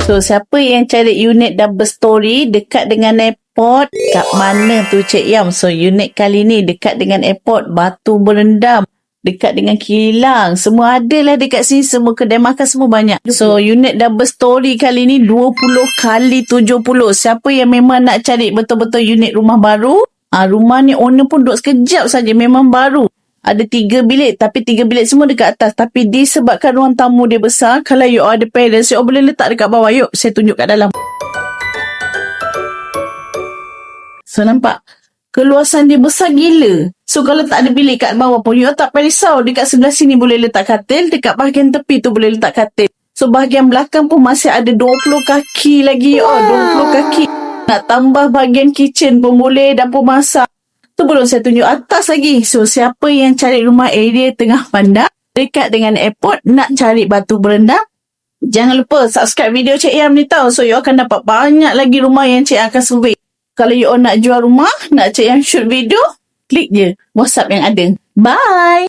So, siapa yang cari unit double story dekat dengan airport? Kat mana tu Cik Yam? So, unit kali ni dekat dengan airport, Batu Berendam, dekat dengan Kilang. Semua ada lah dekat sini. Semua kedai makan semua banyak. So, unit double story kali ni 20 kali 70. Siapa yang memang nak cari betul-betul unit rumah baru? Rumah ni owner pun duduk sekejap saja. Memang baru. Ada 3 bilik, tapi 3 bilik semua dekat atas. Tapi disebabkan ruang tamu dia besar, kalau you ada parents, you boleh letak dekat bawah. Yuk, saya tunjuk kat dalam. So, nampak? Keluasan dia besar gila. So, kalau tak ada bilik kat bawah pun, you tak payah risau. Dekat sebelah sini boleh letak katil, dekat bahagian tepi tu boleh letak katil. So, bahagian belakang pun masih ada 20 kaki lagi. 20 kaki. Nak tambah bahagian kitchen pun boleh, dapur masak. Tu belum saya tunjuk atas lagi. So, siapa yang cari rumah area tengah bandar, dekat dengan airport, nak cari Batu Berendam, jangan lupa subscribe video Cik Yam ni tau. So, you akan dapat banyak lagi rumah yang Cik akan survey. Kalau you nak jual rumah, nak Cik Yam shoot video, klik je WhatsApp yang ada. Bye!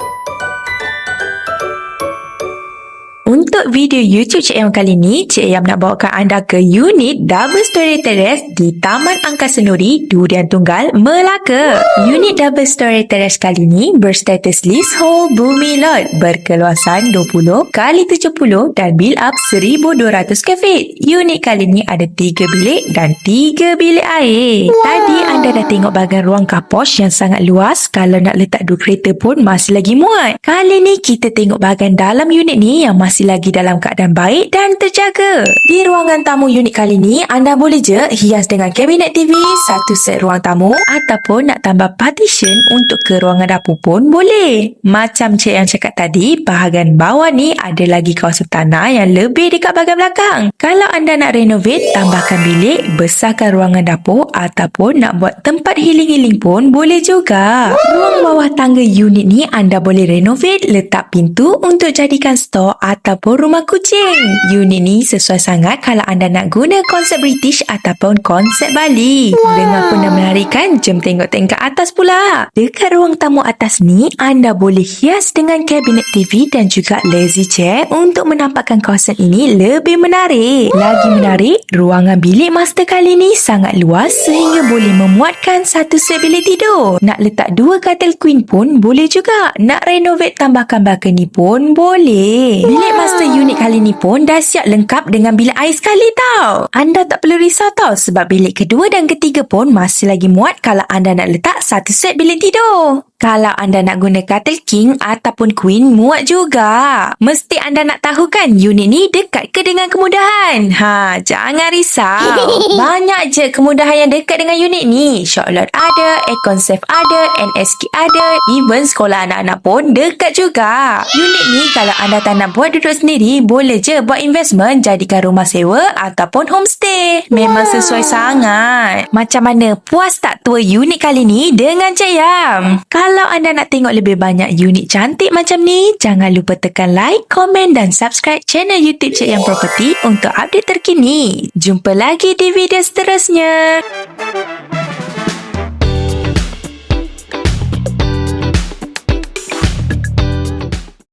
Untuk video YouTube Cik Yam kali ni, Cik Yam nak bawakan anda ke unit double story terrace di Taman Angkasa Nuri, Durian Tunggal, Melaka. Unit double story terrace kali ni berstatus leasehold bumi lot, berkeluasan 20 kali 70 dan build up 1,200 square feet. Unit kali ni ada 3 bilik dan 3 bilik air. Tadi anda dah tengok bahagian ruang car porch yang sangat luas. Kalau nak letak 2 kereta pun masih lagi muat. Kali ni kita tengok bahagian dalam unit ni yang masih lagi dalam keadaan baik dan terjaga. Di ruangan tamu unit kali ni, anda boleh je hias dengan kabinet TV, satu set ruang tamu, ataupun nak tambah partition untuk ke ruangan dapur pun boleh. Macam Cik yang cakap tadi, bahagian bawah ni ada lagi kawasan tanah yang lebih dekat bahagian belakang. Kalau anda nak renovate, tambahkan bilik, besarkan ruangan dapur, ataupun nak buat tempat healing-healing pun boleh juga. Ruang bawah tangga unit ni anda boleh renovate, letak pintu untuk jadikan store ataupun rumah kucing. Unit ni sesuai sangat kalau anda nak guna konsep British ataupun konsep Bali. Dengar pun dah menarik kan? Jom tengok tingkat atas pula. Dekat ruang tamu atas ni, anda boleh hias dengan kabinet TV dan juga lazy chair untuk menampakkan kawasan ini lebih menarik. Lagi menarik, ruangan bilik master kali ni sangat luas sehingga boleh memuatkan satu set bilik tidur. Nak letak 2 katil queen pun boleh juga. Nak renovate tambahkan balcony pun boleh. Bilik master unit kali ni pun dah siap lengkap dengan bilik air sekali tau. Anda tak perlu risau tau sebab bilik kedua dan ketiga pun masih lagi muat kalau anda nak letak satu set bilik tidur. Kalau anda nak guna katil king ataupun queen, muat juga. Mesti anda nak tahu kan unit ni dekat ke dengan kemudahan? Jangan risau. Banyak je kemudahan yang dekat dengan unit ni. Shockload ada, aircon safe ada, NSK ada, even sekolah anak-anak pun dekat juga. Unit ni kalau anda tak nak buat duduk sendiri, boleh je buat investment jadikan rumah sewa ataupun homestay. Memang sesuai sangat. Macam mana? Puas tak tua unit kali ni dengan Cik Yam? Kalau anda nak tengok lebih banyak unit cantik macam ni, jangan lupa tekan like, komen dan subscribe channel YouTube Cik Yam Property untuk update terkini. Jumpa lagi di video seterusnya.